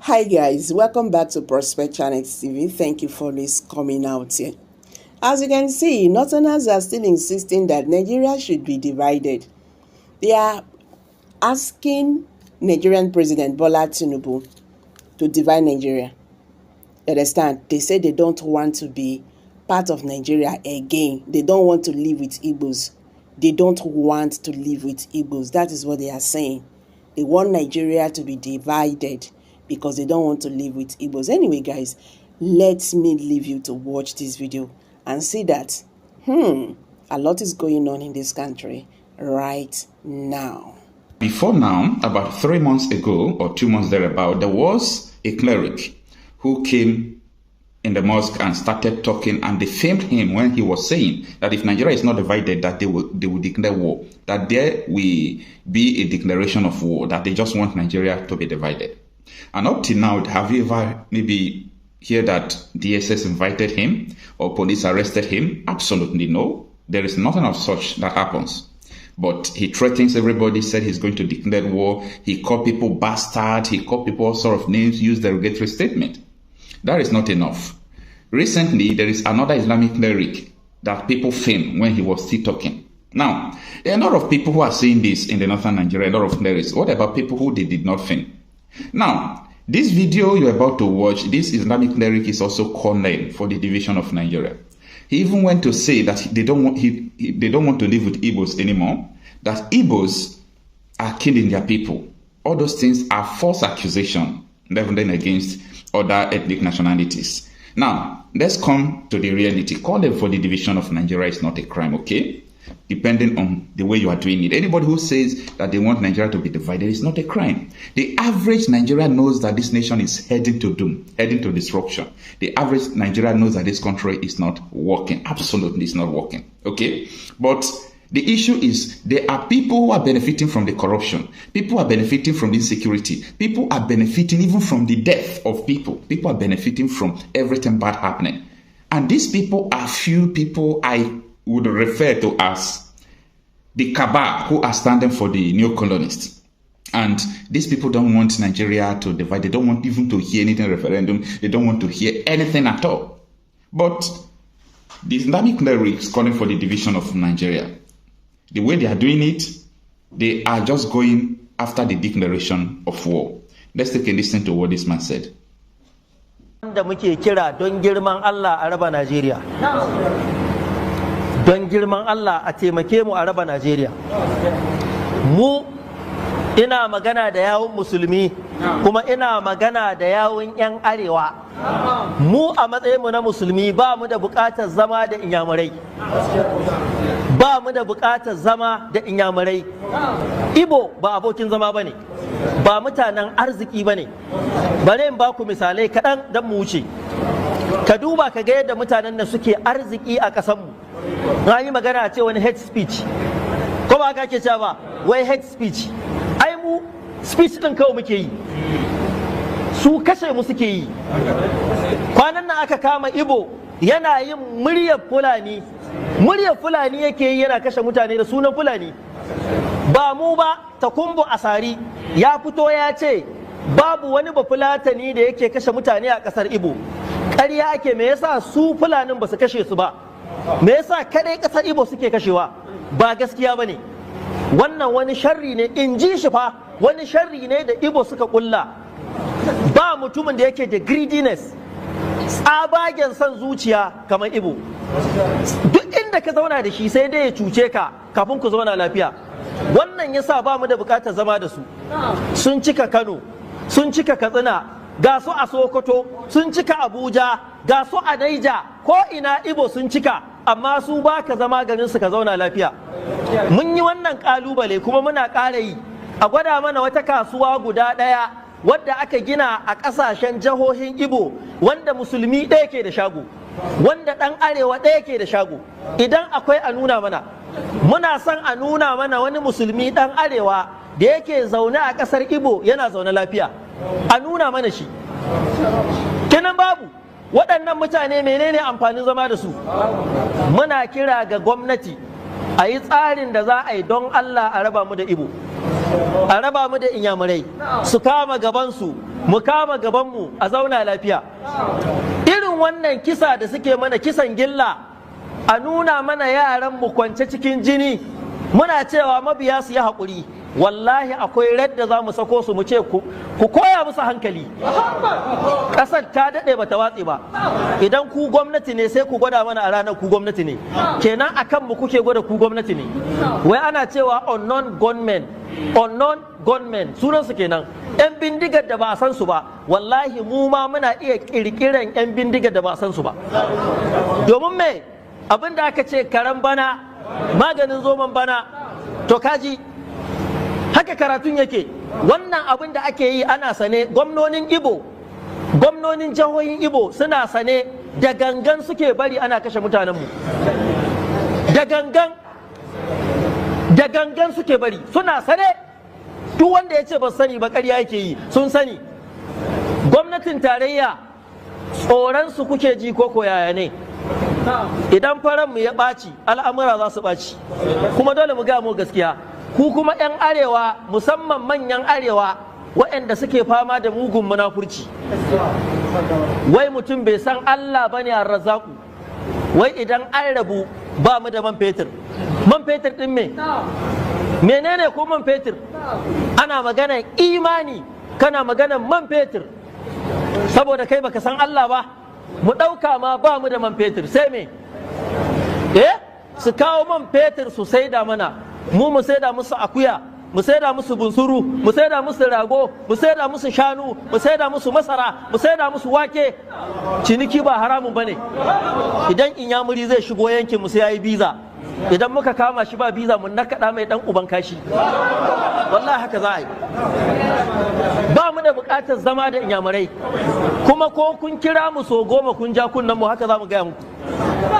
Hi guys, welcome back to Prospect Channel TV. Thank you for this coming out here. As you can see, Northerners are still insisting that Nigeria should be divided. They are asking Nigerian President Bola Tinubu to divide Nigeria. You understand? They say they don't want to be part of Nigeria again. They don't want to live with Igbos. They don't want to live with Igbos. That is what they are saying. They want Nigeria to be divided because they don't want to live with Igbos. Anyway, guys, let me leave you to watch this video and see that, a lot is going on in this country right now. Before now, about 3 months ago or 2 months thereabout, there was a cleric who came in the mosque and started talking and defamed him when he was saying that if Nigeria is not divided, that they will declare war, that there will be a declaration of war, that they just want Nigeria to be divided. And up till now, have you ever maybe heard that DSS invited him or police arrested him? Absolutely no. There is nothing of such that happens. But he threatens everybody, said he's going to declare war. He called people bastard. He called people all sort of names, used derogatory statement. That is not enough. Recently, there is another Islamic cleric that people famed when he was still talking. Now, there are a lot of people who are saying this in the northern Nigeria, a lot of clerics. What about people who they did not fame? Now, this video you're about to watch, this Islamic cleric is also colonel for the division of Nigeria. He even went to say that they don't want to live with Igbos anymore, that Igbos are killing their people. All those things are false accusation leveled against other ethnic nationalities. Now, let's come to the reality. Calling for the division of Nigeria is not a crime, okay? Depending on the way you are doing it. Anybody who says that they want Nigeria to be divided is not a crime. The average Nigerian knows that this nation is heading to doom, heading to destruction. The average Nigerian knows that this country is not working. Absolutely, it's not working, okay? But the issue is there are people who are benefiting from the corruption. People are benefiting from the insecurity. People are benefiting even from the death of people. People are benefiting from everything bad happening. And these people are few people I would refer to as the cabal who are standing for the neo-colonists. And these people don't want Nigeria to divide. They don't want even to hear anything referendum. They don't want to hear anything at all. But the Islamic clerics calling for the division of Nigeria, the way they are doing it, they are just going after the declaration of war. Let's take a listen to what this man said. Da muke kira don girman Allah a raba Najeriya. Don girman Allah a taimake mu a raba Najeriya. Mu ina magana da yawun musulmi kuma ina magana da yawun 'yan arewa. Mu a matsayinmu na musulmi ba mu da buƙatar zama da inyamurai. Ba mu da buƙatar zama da inyamurai. Ibo ba abokin zama ba ne, ba mutanen arziki ba ne. Bari in ba ku misalai kaɗan don mu wuce. Ka duba ka ga yadda mutanen da suke arziki a ƙasanmu. Na yi magana ce wani hate speech. Ko ba ka ke cewa ba, wai hate speech. Ai mu speech ɗin kawai muke yi. Su kashe mu suke yi. Kwanan nan aka kama Ibo yana yin muryar Fulani. Muryar Fulani yake yi yana kashe mutane da sunan Fulani. Ba mu ba, Takumbu Asari ya fito ya ce babu wani bafulatani da yake kashe mutane a ƙasar Ibo. Ƙarya ake, me yasa su Fulanin ba su kashe su ba? Me yasa kadai ƙasar Ibo suke kashewa? Ba gaskiya bane. Wannan wani sharri ne, in ji shi fa, wani sharri ne da Ibo suka kulla. Ba mutumin da yake da greediness, tsabagen son zuciya kamar Ibo. Duk inda ka zauna da shi sai dai ya cuce ka kafin ku zauna lafiya. Wannan yasa ba mu da bukatar zama da su. Sun cika Kano, sun cika Katsina, ga su a Sokoto, sun cika Abuja, ga su a Naija, ko ina Ibo sun cika, amma su ba ka zama garin su ka zauna lafiya. Mun yi wannan kalubale kuma muna ƙara yi. A gwada mana wata kasuwa guda ɗaya wadda aka gina a ƙasashen jihohin Ibo wanda musulmi ɗaya ke da shago, wanda ɗan arewa ɗaya ke da shago. Idan akwai a nuna mana. Muna son a nuna mana wani musulmi ɗan arewa da yake zaune a ƙasar Ibo yana zaune lafiya. A nuna mana shi. Kenan babu. Waɗannan mutane menene amfanin zama da su? Muna kira ga gwamnati a yi tsarin da za a yi don Allah a raba mu da Ibo. a raba mu da inyamurai su kama gabansu mu kama gabanmu a zauna lafiya. Irin wannan kisa da suke mana kisan gilla, a nuna mana yaran mu kwance cikin jini, muna cewa mabiya su yi haƙuri. Wallahi akwai radda za mu sako su mu ce ku koya musu hankali. Ƙasar ta daɗe bata watse ba. Idan ku gwamnati ne sai ku gwada mana a ranar ku gwamnati ne. Kenan akan mu kuke gwada ku gwamnati ne. Wai ana cewa unknown gunmen sunan su kenan. Yan bindigar da ba a san su ba. Wallahi mu ma muna iya ƙirƙiran yan bindigar da ba a san su ba. Domin me abin da aka ce karan bana maganin zoman bana, to kaji haka karatun yake. Wannan abin da ake yi ana sane. Gwamnonin jihohin Ibo suna sane, da gangan suke bari ana kashe mutanenmu, da gangan suke bari, suna sane. Duk wanda ya ce ba sani ba ƙarya yake yi, sun sani. Gwamnatin tarayya tsoron su kuke ji ko yaya ne? Idan faranmu ya ɓaci al'amura za su ɓaci, kuma dole mu ga mu gaskiya. Ku kuma 'yan arewa, musamman manyan arewa waɗanda suke fama da mugun munafurci, wai mutum bai san Allah bane ar-Razzaqu, wai idan an rabu ba mu da man fetur din me menene ko man fetur? Ana magana imani, kana magana man fetur, saboda kai baka san Allah ba. Mu ɗauka ma ba mu da man fetur, sai me su kawo man fetur su saida mana, mu saida musu akuya, mu saida musu bunsuru, mu saida musu rago, mu saida musu shanu, mu saida musu masara, mu saida musu wake. Ciniki ba haramun bane. Idan inyamuri zai shigo yankin mu sai yayi biza, idan muka kama shi ba biza mun nakaɗa mai dan uban kashi. Wallahi haka za a yi. Ba mu da buƙatar zama da inyamurai, kuma ko kun kira mu so goma kun ja kunnen mu, haka za mu gaya muku.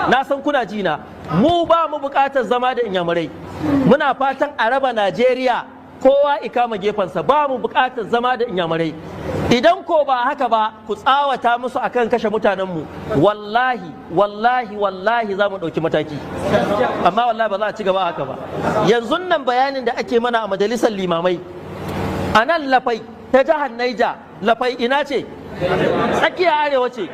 Na san kuna ji na. Mu ba mu buƙatar zama da inyamurai. Muna fatan a raba Najeriya, kowa ikama gefensa. Ba mu buƙatar zama da inyamurai. Idan ko ba haka ba, ku tsawata musu akan kashe mutanenmu. Wallahi za mu ɗauki mataki. Amma wallahi ba za a ci gaba haka ba. Yanzu nan bayanin da ake mana a majalisar limamai, a nan Lafai ta jihar Naija, Lafai ina ce? Tsakiya arewa ce.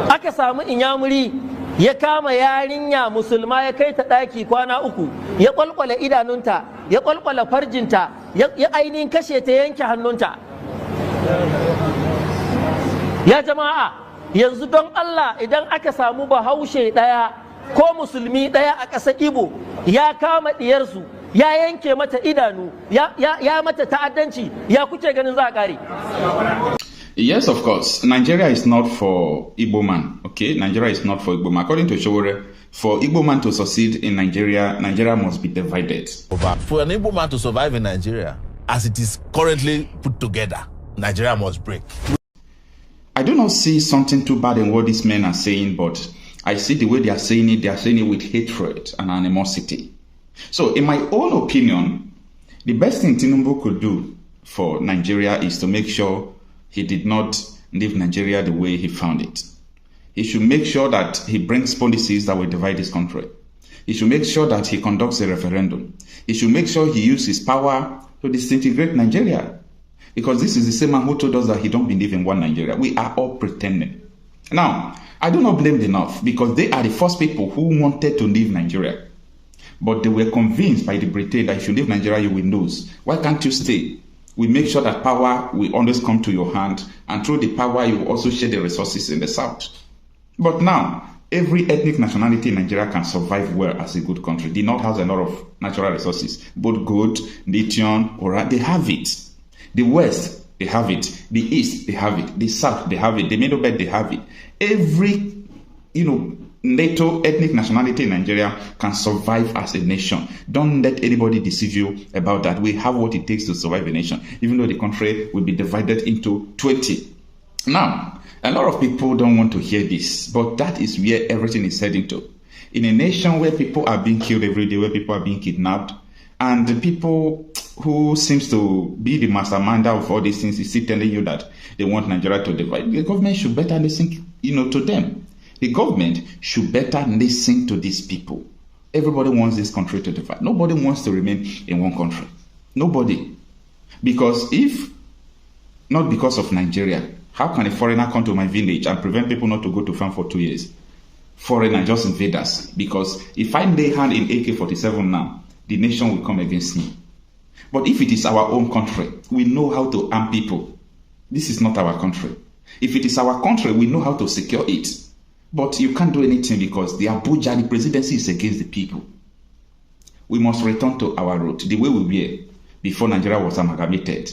Aka samu inyamuri ya kama yarinya musulma ya kai ta ɗaki kwana 3, ya kwalkwala idanunta, ya kwalkwala farjinta, ya ainihin kashe ta, yanke hannunta. Ya jama'a, yanzu don Allah, idan aka samu bahaushe ɗaya ko musulmi ɗaya a ƙasar Igbo ya kama ɗiyarsu, ya yanke mata idanu, ya mata ta'addanci, ya kuke ganin za a ƙare? Yes, of course. Nigeria is not for Igbo man. Okay, Nigeria is not for Igbo man. According to Showore, for Igbo man to succeed in Nigeria, Nigeria must be divided. For an Igbo man to survive in Nigeria, as it is currently put together, Nigeria must break. I do not see something too bad in what these men are saying, but I see the way they are saying it with hatred and animosity. So, in my own opinion, the best thing Tinubu could do for Nigeria is to make sure he did not leave Nigeria the way he found it. He should make sure that he brings policies that will divide this country. He should make sure that he conducts a referendum. He should make sure he uses his power to disintegrate Nigeria. Because this is the same man who told us that he don't believe in one Nigeria. We are all pretending. Now, I do not blame the North, because they are the first people who wanted to leave Nigeria. But they were convinced by the Britain that if you leave Nigeria, you will lose. Why can't you stay? We make sure that power will always come to your hand, and through the power, you will also share the resources in the South. But now, every ethnic nationality in Nigeria can survive well as a good country. The North has a lot of natural resources, both gold, lithium, or they have it. The West, they have it. The East, they have it. The South, they have it. The Middle Belt, they have it. Every, NATO ethnic nationality in Nigeria can survive as a nation. Don't let anybody deceive you about that. We have what it takes to survive a nation, even though the country will be divided into 20. Now, a lot of people don't want to hear this, but that is where everything is heading to. In a nation where people are being killed every day, where people are being kidnapped, and the people who seems to be the masterminder of all these things is still telling you that they want Nigeria to divide, the government should better listen, to them. The government should better listen to these people. Everybody wants this country to divide. Nobody wants to remain in one country. Nobody. Because if not because of Nigeria, how can a foreigner come to my village and prevent people not to go to farm for 2 years? Foreigner, just invaders. Because if I lay hand in AK-47 now, the nation will come against me. But if it is our own country, we know how to arm people. This is not our country. If it is our country, we know how to secure it. But you can't do anything because the Abuja, the presidency is against the people. We must return to our root, the way we were before Nigeria was amalgamated.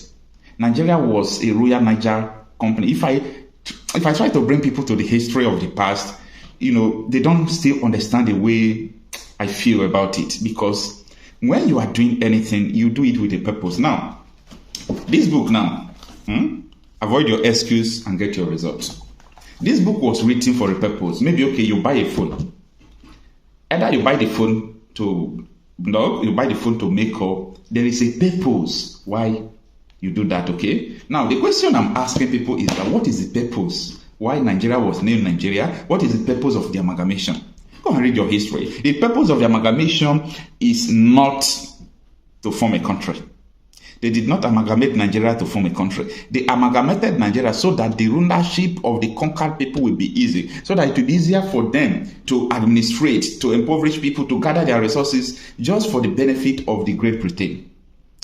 Nigeria was a Royal Niger company. If I try to bring people to the history of the past, they don't still understand the way I feel about it. Because when you are doing anything, you do it with a purpose. Now, this book now, avoid your excuse and get your results. This book was written for a purpose. Maybe, okay, you buy a phone. Either you buy the phone to make up. There is a purpose why you do that, okay? Now, the question I'm asking people is that what is the purpose? Why Nigeria was named Nigeria? What is the purpose of the amalgamation? Go and read your history. The purpose of the amalgamation is not to form a country. They did not amalgamate Nigeria to form a country. They amalgamated Nigeria so that the rulership of the conquered people will be easy, so that it will be easier for them to administrate, to impoverish people, to gather their resources just for the benefit of the Great Britain.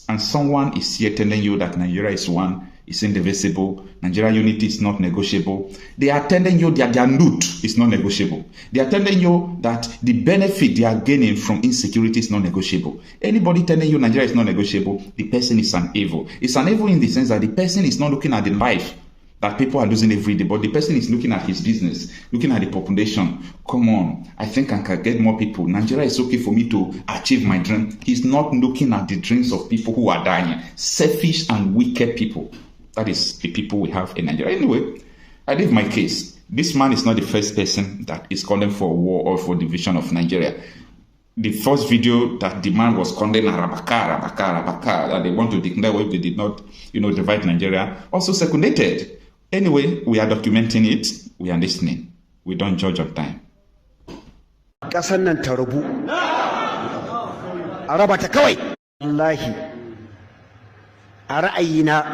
And someone is here telling you that Nigeria is one, is indivisible, Nigeria unity is not negotiable. They are telling you that their loot is not negotiable. They are telling you that the benefit they are gaining from insecurity is not negotiable. Anybody telling you Nigeria is not negotiable, the person is an evil. It's an evil in the sense that the person is not looking at the life that people are losing every day, but the person is looking at his business, looking at the population. Come on, I think I can get more people. Nigeria is okay for me to achieve my dream. He's not looking at the dreams of people who are dying. Selfish and wicked people. That is the people we have in Nigeria. Anyway, I leave my case. This man is not the first person that is calling for war or for division of Nigeria. The first video that the man was calling Rabaka, that they want to declare if they did not, divide Nigeria, also seconded. Anyway, we are documenting it. We are listening. We don't judge on time. Ƙasar nan ta rabu. A raba ta kawai. Wallahi. A ra'ayina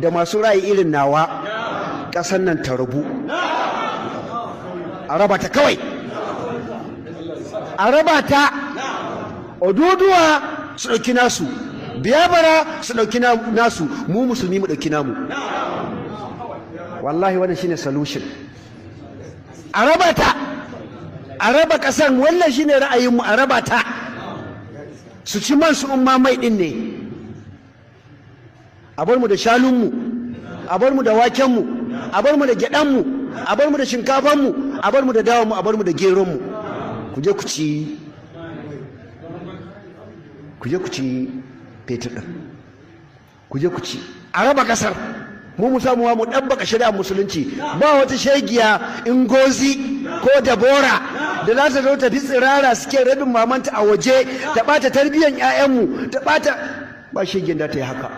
da masu ra'ayi irin nawa, ƙasar nan ta rabu. A raba ta kawai. A raba ta. Oduduwa su ɗauki nasu. Biyabara su ɗauki nasu. Mu musulmi mu ɗauki namu. Wallahi wannan shine solution. A raba ta. A raba ƙasar, wannan shine ra'ayinmu, a raba ta. Su ci man su umma mai ɗin ne. A bar mu da shanunmu, a bar mu da wakenmu, a bar mu da gyaɗanmu, a bar mu da shinkafanmu, a bar mu da dawanmu, a bar mu da geronmu. Ku je ku ci fetur ɗin. Ku je ku ci. A raba ƙasar. Mu samu mu ɗabbaka shari'ar musulunci. Ba wata shegiya Ngozi ko Dabora da za ta zo ta fi tsirara suke rabin mamanta a waje ta ɓata tarbiyyar 'ya'yanmu, ta ɓata, ba shegiyar da ta yi haka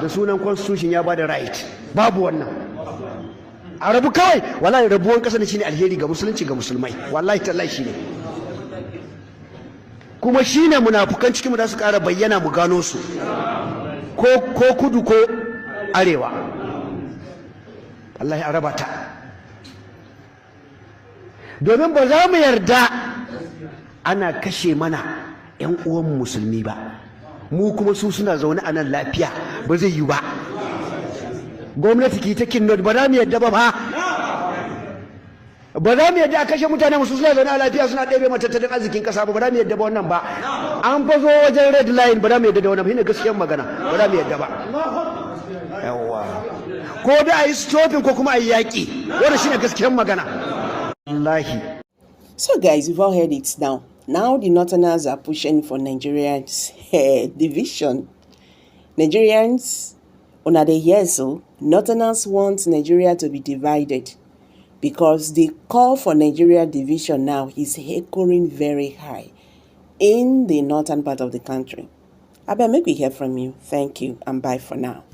da sunan constitution ya bada right. Babu wannan. A rabu kawai. Wallahi rabuwan ƙasa ne shine alheri ga musulunci, ga musulmai. Wallahi tallahi shine. Kuma shine munafukan cikin mu da su ƙara bayyana mu gano su. Ko kudu ko arewa. Allah ya raba ta. Domin ba za mu yarda ana kashe mana 'yan uwan musulmi ba. Mu kuma su suna zaune a nan lafiya, ba zai yi ba. Gwamnati ki ta kinnot, ba za mu yarda ba. Ba za mu yarda a kashe mutane musu suna zaune a lafiya suna ɗebe mata tattalin arzikin ƙasa ba. Ba za mu yarda ba wannan ba. An fa zo wajen red line, ba za mu yarda da wannan ba. Shine gaskiyar magana, ba za mu yarda ba. Yawwa. Ko da a yi stopping ko kuma a yi yaƙi. Wannan shine gaskiyar magana. Wallahi. So guys, you've all heard it now. Now the Northerners are pushing for Nigerians' division. Nigerians, on the years, Northerners want Nigeria to be divided because the call for Nigeria division now is echoing very high in the northern part of the country. I bet make we hear from you. Thank you and bye for now.